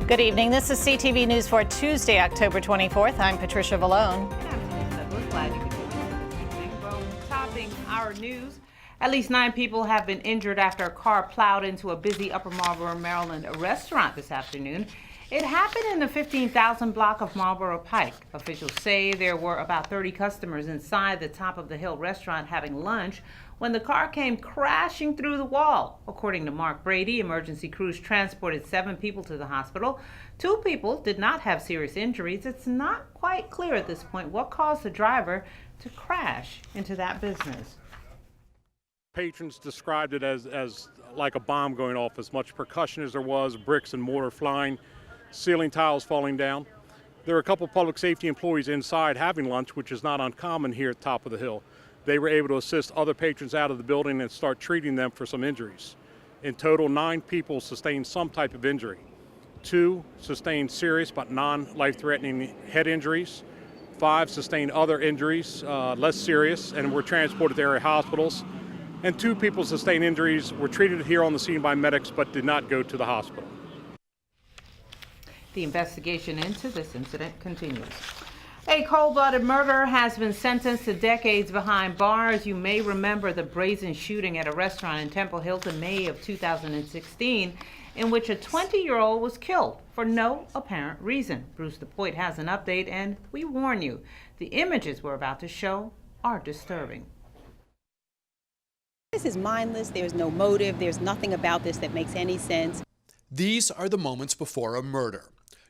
Good evening. This is CTV News for Tuesday, October 24th. I'm Patricia Vallone. We're glad you could do this evening. Well, topping our news, at least 9 people have been injured after a car plowed into a busy Upper Marlboro, Maryland restaurant this afternoon. It happened in the 15,000 block of Marlboro Pike. Officials say there were about 30 customers inside the Top of the Hill restaurant having lunch when the car came crashing through the wall. According to Mark Brady, emergency crews transported 7 people to the hospital. 2 people did not have serious injuries. It's not quite clear at this point what caused the driver to crash into that business. Patrons described it as like a bomb going off, as much percussion as there was, bricks and mortar flying, ceiling tiles falling down. There were a couple public safety employees inside having lunch, which is not uncommon here at Top of the Hill. They were able to assist other patrons out of the building and start treating them for some injuries. In total, 9 people sustained some type of injury. 2 sustained serious but non-life-threatening head injuries. 5 sustained other injuries, less serious, and were transported to area hospitals. And 2 people sustained injuries, were treated here on the scene by medics but did not go to the hospital. The investigation into this incident continues. A cold-blooded murderer has been sentenced to decades behind bars. You may remember the brazen shooting at a restaurant in Temple Hilton in May of 2016, in which a 20-year-old was killed for no apparent reason. Bruce DePoit has an update, and we warn you, the images we're about to show are disturbing. This is mindless. There's no motive. There's nothing about this that makes any sense. These are the moments before a murder.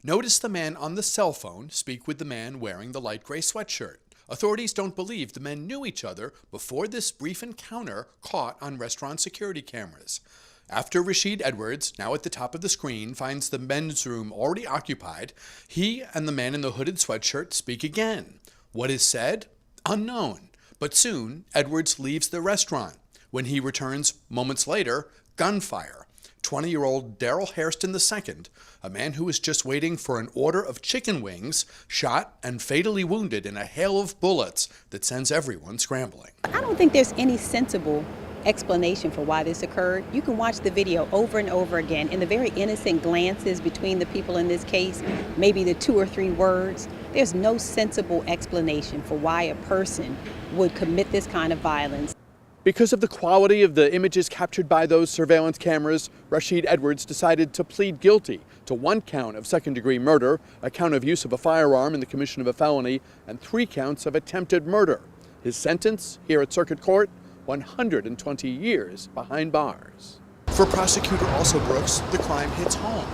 Notice the man on the cell phone speak with the man wearing the light gray sweatshirt. Authorities don't believe the men knew each other before this brief encounter caught on restaurant security cameras. After Rashid Edwards, now at the top of the screen, finds the men's room already occupied, he and the man in the hooded sweatshirt speak again. What is said? Unknown. But soon, Edwards leaves the restaurant. When he returns moments later, gunfire. 20-year-old Daryl Hairston II, a man who was just waiting for an order of chicken wings, shot and fatally wounded in a hail of bullets that sends everyone scrambling. I don't think there's any sensible explanation for why this occurred. You can watch the video over and over again, and the very innocent glances between the people in this case, maybe the 2 or 3 words. There's no sensible explanation for why a person would commit this kind of violence. Because of the quality of the images captured by those surveillance cameras, Rashid Edwards decided to plead guilty to 1 count of second-degree murder, a count of use of a firearm in the commission of a felony, and 3 counts of attempted murder. His sentence here at Circuit Court, 120 years behind bars. For prosecutor Elsa Brooks, the crime hits home.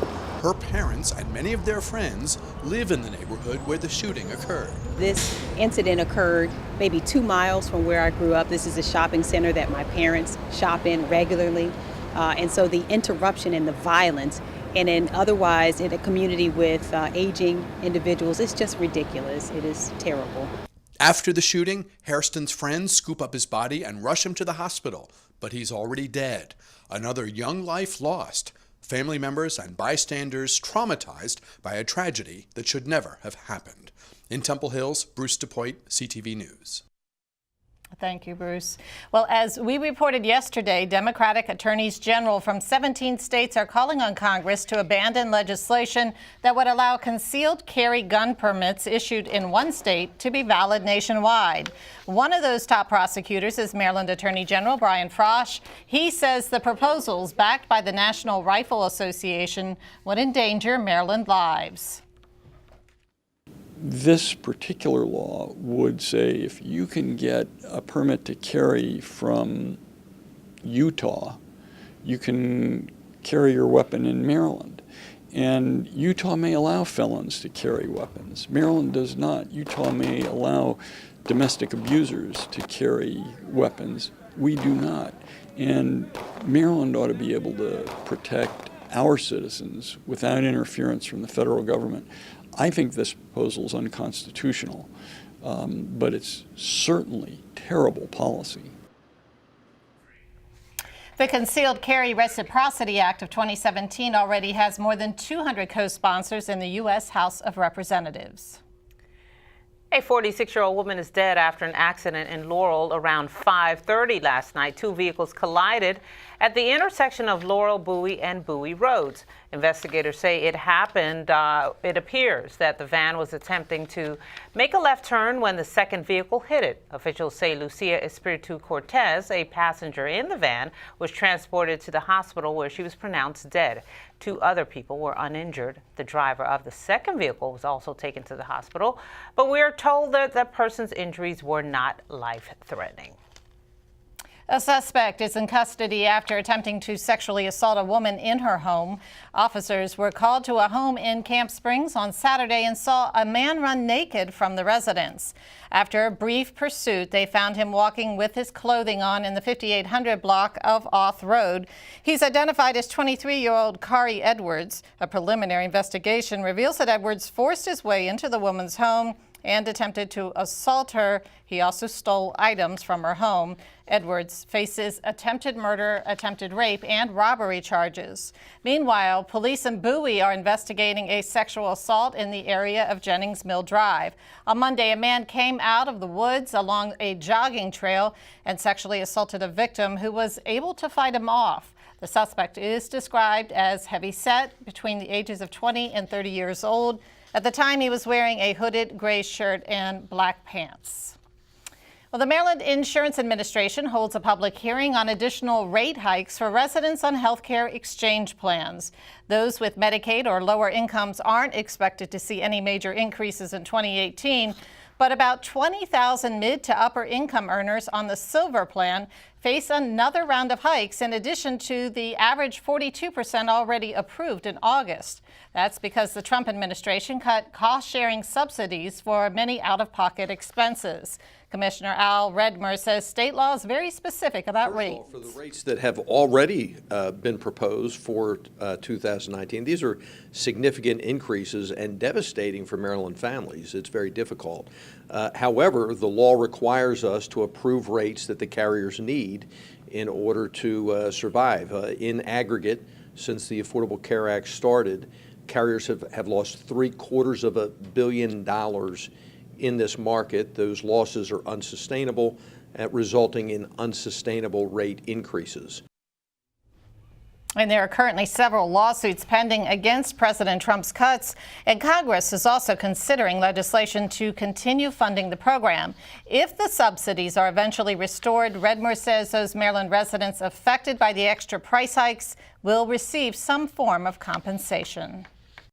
Her parents and many of their friends live in the neighborhood where the shooting occurred. This incident occurred maybe 2 miles from where I grew up. This is a shopping center that my parents shop in regularly. And so the interruption and the violence, and then otherwise in a community with aging individuals, it's just ridiculous. It is terrible. After the shooting, Hairston's friends scoop up his body and rush him to the hospital, but he's already dead. Another young life lost. Family members and bystanders traumatized by a tragedy that should never have happened. In Temple Hills, Bruce DePoit, CTV News. Thank you, Bruce. Well, as we reported yesterday, Democratic attorneys general from 17 states are calling on Congress to abandon legislation that would allow concealed carry gun permits issued in one state to be valid nationwide. One of those top prosecutors is Maryland Attorney General Brian Frosh. He says the proposals backed by the National Rifle Association would endanger Maryland lives. This particular law would say if you can get a permit to carry from Utah, you can carry your weapon in Maryland. And Utah may allow felons to carry weapons. Maryland does not. Utah may allow domestic abusers to carry weapons. We do not. And Maryland ought to be able to protect our citizens without interference from the federal government. I think this proposal is unconstitutional, but it's certainly terrible policy. The Concealed Carry Reciprocity Act of 2017 already has more than 200 co-sponsors in the U.S. House of Representatives. A 46-year-old woman is dead after an accident in Laurel around 5:30 last night. 2 vehicles collided at the intersection of Laurel, Bowie, and Bowie Roads. Investigators say it happened, it appears that the van was attempting to make a left turn when the second vehicle hit it. Officials say Lucia Espiritu Cortez, a passenger in the van, was transported to the hospital where she was pronounced dead. 2 other people were uninjured. The driver of the second vehicle was also taken to the hospital, but we are told that the person's injuries were not life-threatening. A suspect is in custody after attempting to sexually assault a woman in her home. Officers were called to a home in Camp Springs on Saturday and saw a man run naked from the residence. After a brief pursuit, they found him walking with his clothing on in the 5800 block of Auth Road. He's identified as 23-year-old Kari Edwards. A preliminary investigation reveals that Edwards forced his way into the woman's home and attempted to assault her. He also stole items from her home. Edwards faces attempted murder, attempted rape, and robbery charges. Meanwhile, police in Bowie are investigating a sexual assault in the area of Jennings Mill Drive. On Monday, a man came out of the woods along a jogging trail and sexually assaulted a victim who was able to fight him off. The suspect is described as heavy-set, between the ages of 20 and 30 years old. At the time, he was wearing a hooded gray shirt and black pants. Well, the Maryland Insurance Administration holds a public hearing on additional rate hikes for residents on health care exchange plans. Those with Medicaid or lower incomes aren't expected to see any major increases in 2018, but about 20,000 mid to upper income earners on the Silver plan face another round of hikes in addition to the average 42% already approved in August. That's because the Trump administration cut cost-sharing subsidies for many out-of-pocket expenses. Commissioner Al Redmer says state law is very specific about rates. For the rates that have already been proposed for 2019, these are significant increases and devastating for Maryland families. It's very difficult. However, the law requires us to approve rates that the carriers need in order to survive. In aggregate, since the Affordable Care Act started, carriers have lost $750 million in this market. Those losses are unsustainable, resulting in unsustainable rate increases. And there are currently several lawsuits pending against President Trump's cuts, and Congress is also considering legislation to continue funding the program. If the subsidies are eventually restored, Redmer says those Maryland residents affected by the extra price hikes will receive some form of compensation.